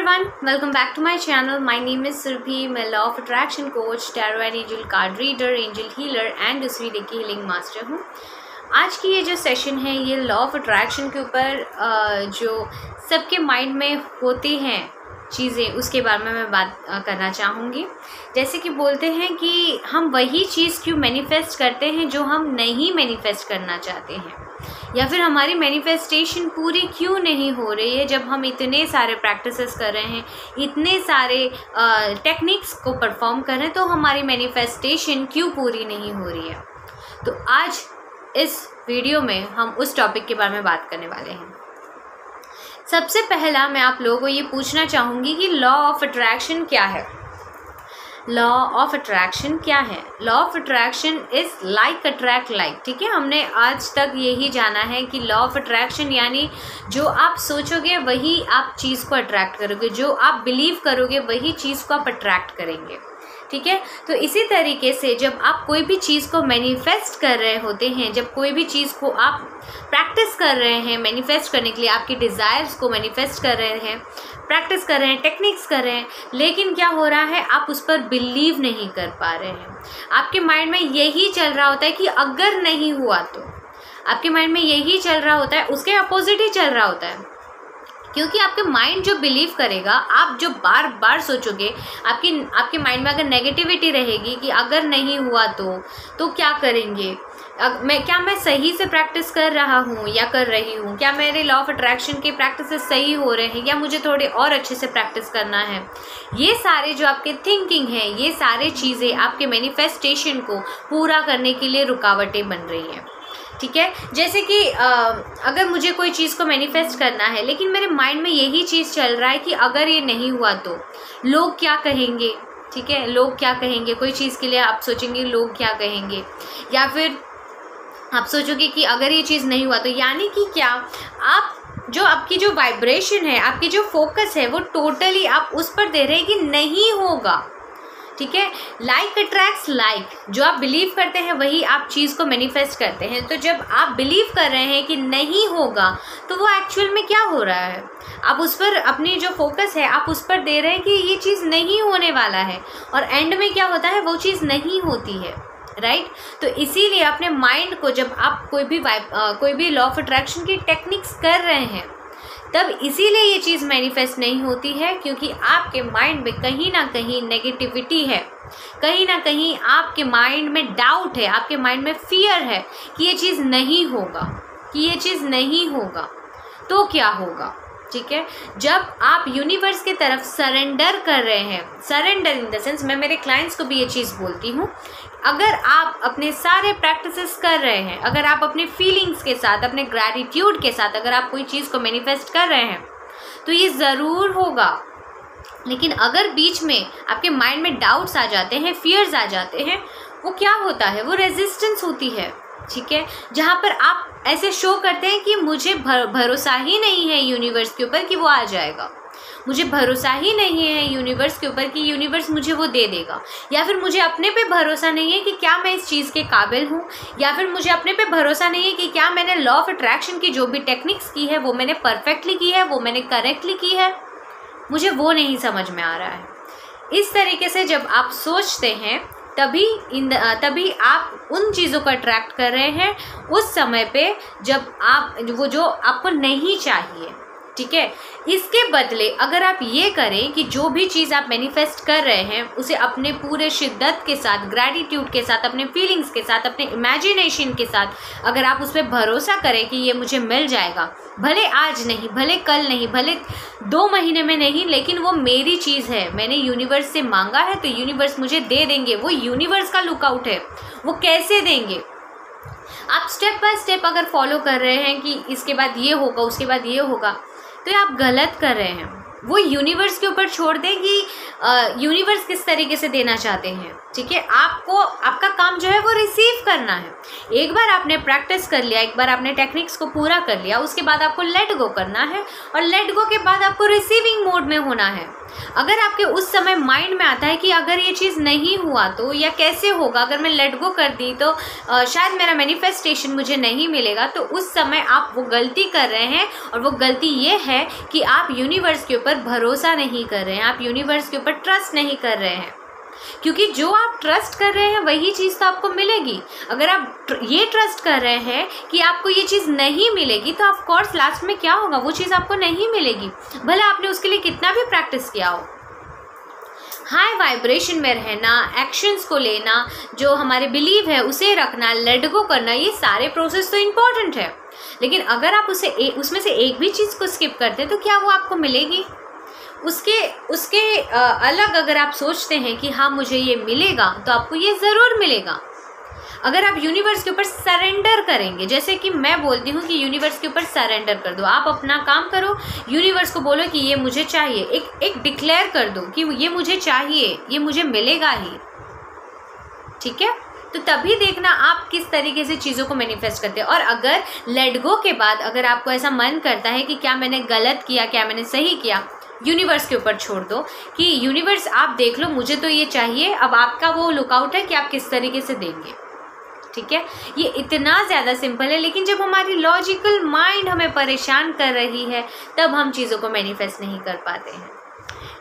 everyone, welcome back to my channel. My name is Surbhi. मैं law of attraction coach, tarot and angel card reader, angel healer and दूसरी day की healing master हूँ। आज की ये जो session है ये लॉ ऑफ अट्रैक्शन के ऊपर जो सबके माइंड में होती हैं चीज़ें उसके बारे में मैं बात करना चाहूँगी। जैसे कि बोलते हैं कि हम वही चीज़ क्यों मैनिफेस्ट करते हैं जो हम नहीं मैनिफेस्ट करना चाहते हैं, या फिर हमारी मैनिफेस्टेशन पूरी क्यों नहीं हो रही है जब हम इतने सारे प्रैक्टिसेस कर रहे हैं, इतने सारे टेक्निक्स को परफॉर्म कर रहे हैं, तो हमारी मैनिफेस्टेशन क्यों पूरी नहीं हो रही है। तो आज इस वीडियो में हम उस टॉपिक के बारे में बात करने वाले हैं। सबसे पहला मैं आप लोगों को ये पूछना चाहूँगी कि लॉ ऑफ अट्रैक्शन क्या है। लॉ ऑफ अट्रैक्शन क्या है? Law of attraction is like attract like. ठीक है, हमने आज तक यही जाना है कि लॉ ऑफ अट्रैक्शन यानी जो आप सोचोगे वही आप चीज़ को अट्रैक्ट करोगे, जो आप बिलीव करोगे वही चीज़ को आप अट्रैक्ट करेंगे। ठीक है, तो इसी तरीके से जब आप कोई भी चीज़ को मैनिफेस्ट कर रहे होते हैं, जब कोई भी चीज़ को आप प्रैक्टिस कर रहे हैं मैनिफेस्ट करने के लिए, आपकी डिज़ायर्स को मैनिफेस्ट कर रहे हैं, प्रैक्टिस कर रहे हैं, टेक्निक्स कर रहे हैं, लेकिन क्या हो रहा है, आप उस पर बिलीव नहीं कर पा रहे हैं। आपके माइंड में यही चल रहा होता है कि अगर नहीं हुआ तो, आपके माइंड में यही चल रहा होता है, उसके अपोजिट ही चल रहा होता है। क्योंकि आपके माइंड जो बिलीव करेगा, आप जो बार बार सोचोगे, आपके माइंड में अगर नेगेटिविटी रहेगी कि अगर नहीं हुआ तो क्या करेंगे, क्या मैं सही से प्रैक्टिस कर रहा हूँ या कर रही हूँ, क्या मेरे लॉ ऑफ अट्रैक्शन के प्रैक्टिसेस सही हो रहे हैं या मुझे थोड़े और अच्छे से प्रैक्टिस करना है। ये सारे जो आपके थिंकिंग है, ये सारे चीज़ें आपके मैनिफेस्टेशन को पूरा करने के लिए रुकावटें बन रही हैं। ठीक है, जैसे कि अगर मुझे कोई चीज़ को मैनिफेस्ट करना है लेकिन मेरे माइंड में यही चीज़ चल रहा है कि अगर ये नहीं हुआ तो लोग क्या कहेंगे। ठीक है, लोग क्या कहेंगे, कोई चीज़ के लिए आप सोचेंगे लोग क्या कहेंगे, या फिर आप सोचोगे कि अगर ये चीज़ नहीं हुआ तो, यानी कि क्या आप जो आपकी जो वाइब्रेशन है, आपकी जो फोकस है, वो टोटली आप उस पर दे रहे हैं कि नहीं होगा। ठीक है, लाइक अट्रैक्ट्स लाइक, जो आप बिलीव करते हैं वही आप चीज़ को मैनिफेस्ट करते हैं। तो जब आप बिलीव कर रहे हैं कि नहीं होगा तो वो एक्चुअल में क्या हो रहा है, आप उस पर अपनी जो फोकस है आप उस पर दे रहे हैं कि ये चीज़ नहीं होने वाला है, और एंड में क्या होता है, वो चीज़ नहीं होती है। राइट, तो इसीलिए अपने माइंड को जब आप कोई भी लॉ ऑफ अट्रैक्शन की टेक्निक्स कर रहे हैं तब इसीलिए ये चीज़ मैनिफेस्ट नहीं होती है, क्योंकि आपके माइंड में कहीं ना कहीं नेगेटिविटी है, कहीं ना कहीं आपके माइंड में डाउट है, आपके माइंड में फियर है कि ये चीज़ नहीं होगा, कि ये चीज़ नहीं होगा तो क्या होगा। ठीक है, जब आप यूनिवर्स की तरफ सरेंडर कर रहे हैं, सरेंडर इन द सेंस, मैं मेरे क्लाइंट्स को भी ये चीज़ बोलती हूँ, अगर आप अपने सारे प्रैक्टिसेस कर रहे हैं, अगर आप अपने फीलिंग्स के साथ, अपने ग्रैटिट्यूड के साथ अगर आप कोई चीज़ को मैनिफेस्ट कर रहे हैं तो ये ज़रूर होगा। लेकिन अगर बीच में आपके माइंड में डाउट्स आ जाते हैं, फियर्स आ जाते हैं, वो क्या होता है, वो रेजिस्टेंस होती है। ठीक है, जहाँ पर आप ऐसे शो करते हैं कि मुझे भरोसा ही नहीं है यूनिवर्स के ऊपर कि वो आ जाएगा, मुझे भरोसा ही नहीं है यूनिवर्स के ऊपर कि यूनिवर्स मुझे वो दे देगा, या फिर मुझे अपने पे भरोसा नहीं है कि क्या मैं इस चीज़ के काबिल हूँ, या फिर मुझे अपने पे भरोसा नहीं है कि क्या मैंने लॉ ऑफ अट्रैक्शन की जो भी टेक्निक्स की है वो मैंने परफेक्टली की है, वो मैंने करेक्टली की है, मुझे वो नहीं समझ में आ रहा है। इस तरीके से जब आप सोचते हैं तभी आप उन चीज़ों को अट्रैक्ट कर रहे हैं उस समय पे जब आप वो जो आपको नहीं चाहिए। ठीक है, इसके बदले अगर आप ये करें कि जो भी चीज़ आप मैनिफेस्ट कर रहे हैं उसे अपने पूरे शिद्दत के साथ, ग्रैटिट्यूड के साथ, अपने फीलिंग्स के साथ, अपने इमेजिनेशन के साथ अगर आप उस पर भरोसा करें कि ये मुझे मिल जाएगा, भले आज नहीं, भले कल नहीं, भले 2 महीने में नहीं, लेकिन वो मेरी चीज़ है, मैंने यूनिवर्स से मांगा है तो यूनिवर्स मुझे दे देंगे। वो यूनिवर्स का लुकआउट है, वो कैसे देंगे। आप स्टेप बाय स्टेप अगर फॉलो कर रहे हैं कि इसके बाद ये होगा, उसके बाद ये होगा, तो ये आप गलत कर रहे हैं। वो यूनिवर्स के ऊपर छोड़ दें कि यूनिवर्स किस तरीके से देना चाहते हैं। ठीक है, आपको आपका काम जो है वो रिसीव करना है। एक बार आपने प्रैक्टिस कर लिया, एक बार आपने टेक्निक्स को पूरा कर लिया, उसके बाद आपको लेट गो करना है और लेट गो के बाद आपको रिसीविंग मोड में होना है। अगर आपके उस समय माइंड में आता है कि अगर ये चीज़ नहीं हुआ तो, या कैसे होगा, अगर मैं लेट गो कर दी तो शायद मेरा मैनिफेस्टेशन मुझे नहीं मिलेगा, तो उस समय आप वो गलती कर रहे हैं। और वो गलती ये है कि आप यूनिवर्स के ऊपर भरोसा नहीं कर रहे हैं, आप यूनिवर्स के ऊपर ट्रस्ट नहीं कर रहे हैं। क्योंकि जो आप ट्रस्ट कर रहे हैं वही चीज़ तो आपको मिलेगी। अगर आप ये ट्रस्ट कर रहे हैं कि आपको ये चीज़ नहीं मिलेगी, तो ऑफ कोर्स लास्ट में क्या होगा, वो चीज़ आपको नहीं मिलेगी, भले आपने उसके लिए कितना भी प्रैक्टिस किया हो। हाई वाइब्रेशन में रहना, एक्शंस को लेना, जो हमारे बिलीव है उसे रखना, लेट गो करना, ये सारे प्रोसेस तो इम्पॉर्टेंट है। लेकिन अगर आप उसमें से एक भी चीज़ को स्किप करते हैं तो क्या वो आपको मिलेगी? उसके अलग अगर आप सोचते हैं कि हाँ मुझे ये मिलेगा, तो आपको ये ज़रूर मिलेगा। अगर आप यूनिवर्स के ऊपर सरेंडर करेंगे, जैसे कि मैं बोलती हूँ कि यूनिवर्स के ऊपर सरेंडर कर दो, आप अपना काम करो, यूनिवर्स को बोलो कि ये मुझे चाहिए, एक डिक्लेयर कर दो कि ये मुझे चाहिए, ये मुझे मिलेगा ही। ठीक है, तो तभी देखना आप किस तरीके से चीज़ों को मैनिफेस्ट करते हैं। और अगर लेट गो के बाद अगर आपको ऐसा मन करता है कि क्या मैंने गलत किया, क्या मैंने सही किया, यूनिवर्स के ऊपर छोड़ दो कि यूनिवर्स आप देख लो, मुझे तो ये चाहिए। अब आपका वो लुकआउट है कि आप किस तरीके से देंगे। ठीक है, ये इतना ज़्यादा सिंपल है। लेकिन जब हमारी लॉजिकल माइंड हमें परेशान कर रही है, तब हम चीज़ों को मैनिफेस्ट नहीं कर पाते हैं।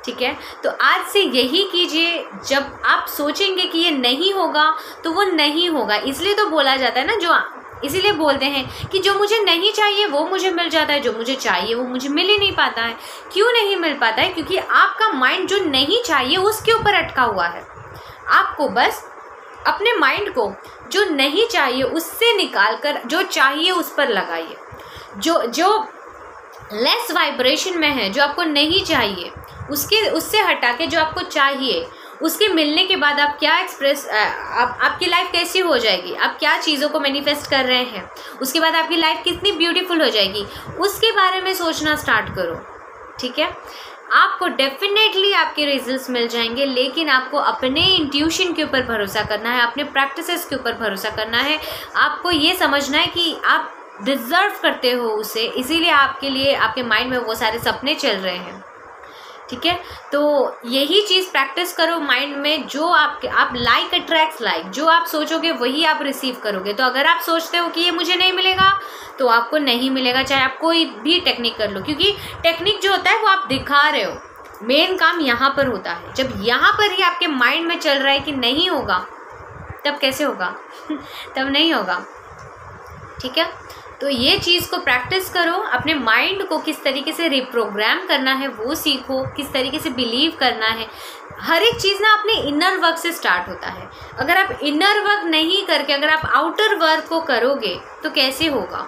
ठीक है, तो आज से यही कीजिए, जब आप सोचेंगे कि ये नहीं होगा तो वो नहीं होगा। इसलिए तो बोला जाता है ना, इसीलिए बोलते हैं कि जो मुझे नहीं चाहिए वो मुझे मिल जाता है, जो मुझे चाहिए वो मुझे मिल ही नहीं पाता है। क्यों नहीं मिल पाता है? क्योंकि आपका माइंड जो नहीं चाहिए उसके ऊपर अटका हुआ है। आपको बस अपने माइंड को जो नहीं चाहिए उससे निकाल कर जो चाहिए उस पर लगाइए। जो लेस वाइब्रेशन में है, जो आपको नहीं चाहिए, उससे हटा के जो आपको चाहिए, उसके मिलने के बाद आप क्या आपकी लाइफ कैसी हो जाएगी, आप क्या चीज़ों को मैनिफेस्ट कर रहे हैं, उसके बाद आपकी लाइफ कितनी ब्यूटीफुल हो जाएगी, उसके बारे में सोचना स्टार्ट करो। ठीक है, आपको डेफिनेटली आपके रिजल्ट्स मिल जाएंगे। लेकिन आपको अपने इंट्यूशन के ऊपर भरोसा करना है, अपने प्रैक्टिसेस के ऊपर भरोसा करना है। आपको ये समझना है कि आप डिज़र्व करते हो उसे, इसीलिए आपके लिए आपके माइंड में वो सारे सपने चल रहे हैं। ठीक है, तो यही चीज़ प्रैक्टिस करो माइंड में। जो आप लाइक अट्रैक्ट्स लाइक, जो आप सोचोगे वही आप रिसीव करोगे। तो अगर आप सोचते हो कि ये मुझे नहीं मिलेगा, तो आपको नहीं मिलेगा, चाहे आप कोई भी टेक्निक कर लो। क्योंकि टेक्निक जो होता है वो आप दिखा रहे हो, मेन काम यहाँ पर होता है। जब यहाँ पर ही आपके माइंड में चल रहा है कि नहीं होगा, तब कैसे होगा? तब नहीं होगा। ठीक है, तो ये चीज़ को प्रैक्टिस करो। अपने माइंड को किस तरीके से रिप्रोग्राम करना है वो सीखो, किस तरीके से बिलीव करना है। हर एक चीज़ ना अपने इनर वर्क से स्टार्ट होता है। अगर आप इनर वर्क नहीं करके अगर आप आउटर वर्क को करोगे तो कैसे होगा?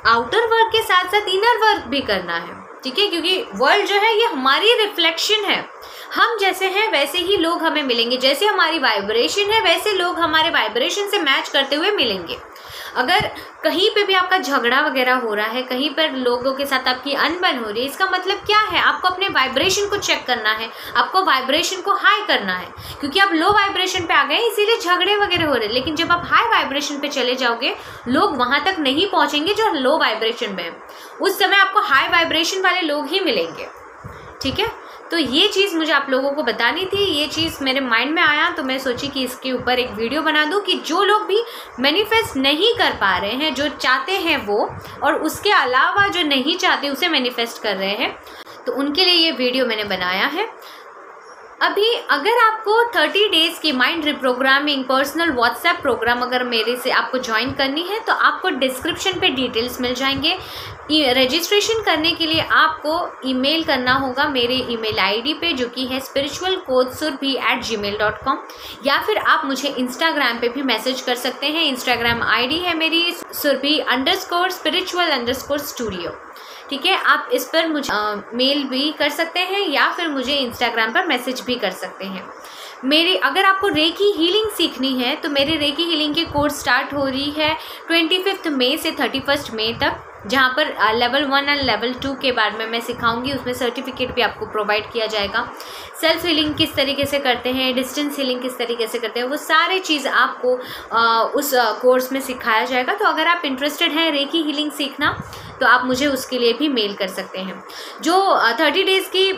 आउटर वर्क के साथ साथ इनर वर्क भी करना है। ठीक है, क्योंकि वर्ल्ड जो है ये हमारी रिफ्लेक्शन है। हम जैसे हैं वैसे ही लोग हमें मिलेंगे, जैसे हमारी वाइब्रेशन है वैसे लोग हमारे वाइब्रेशन से मैच करते हुए मिलेंगे। अगर कहीं पे भी आपका झगड़ा वगैरह हो रहा है, कहीं पर लोगों के साथ आपकी अनबन हो रही है, इसका मतलब क्या है? आपको अपने वाइब्रेशन को चेक करना है, आपको वाइब्रेशन को हाई करना है। क्योंकि आप लो वाइब्रेशन पे आ गए इसीलिए झगड़े वगैरह हो रहे हैं। लेकिन जब आप हाई वाइब्रेशन पे चले जाओगे, लोग वहाँ तक नहीं पहुँचेंगे जो लो वाइब्रेशन में है। उस समय आपको हाई वाइब्रेशन वाले लोग ही मिलेंगे। ठीक है, तो ये चीज़ मुझे आप लोगों को बतानी थी। ये चीज़ मेरे माइंड में आया तो मैं सोची कि इसके ऊपर एक वीडियो बना दूं कि जो लोग भी मैनिफेस्ट नहीं कर पा रहे हैं, जो चाहते हैं वो, और उसके अलावा जो नहीं चाहते उसे मैनिफेस्ट कर रहे हैं, तो उनके लिए ये वीडियो मैंने बनाया है। अभी अगर आपको 30 डेज़ की mind reprogramming personal WhatsApp programme अगर मेरे से आपको ज्वाइन करनी है, तो आपको डिस्क्रिप्शन पे डिटेल्स मिल जाएंगे। रजिस्ट्रेशन करने के लिए आपको ईमेल करना होगा मेरे ईमेल आईडी पे, जो कि है spiritualcoachsurabhi@gmail.com, या फिर आप मुझे इंस्टाग्राम पे भी मैसेज कर सकते हैं। इंस्टाग्राम आईडी है मेरी surabhi_spiritual_studio। ठीक है, आप इस पर मुझे मेल भी कर सकते हैं या फिर मुझे इंस्टाग्राम पर मैसेज भी कर सकते हैं। अगर आपको रेकी हीलिंग सीखनी है तो मेरी रेकी हीलिंग की कोर्स स्टार्ट हो रही है 25 मई से 31 मई तक। जहाँ पर लेवल 1 एंड लेवल 2 के बारे में मैं सिखाऊंगी। उसमें सर्टिफिकेट भी आपको प्रोवाइड किया जाएगा। सेल्फ हीलिंग किस तरीके से करते हैं, डिस्टेंस हीलिंग किस तरीके से करते हैं, वो सारी चीज़ आपको उस कोर्स में सिखाया जाएगा। तो अगर आप इंटरेस्टेड हैं रेकी हीलिंग सीखना तो आप मुझे उसके लिए भी मेल कर सकते हैं। जो 30 डेज़ की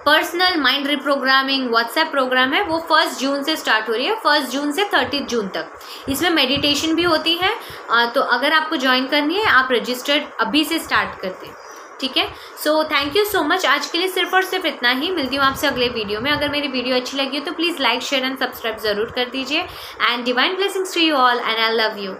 personal mind reprogramming WhatsApp programme है वो 1 जून से स्टार्ट हो रही है, 1 जून से 30 जून तक। इसमें मेडिटेशन भी होती है। तो अगर आपको ज्वाइन करनी है आप रजिस्टर्ड अभी से स्टार्ट कर दें, ठीक है। So thank you so much. आज के लिए सिर्फ और सिर्फ इतना ही। मिलती हूँ आपसे अगले वीडियो में। अगर मेरी वीडियो अच्छी लगी हो तो please like share and subscribe ज़रूर कर दीजिए। And divine blessings to you all and I love you.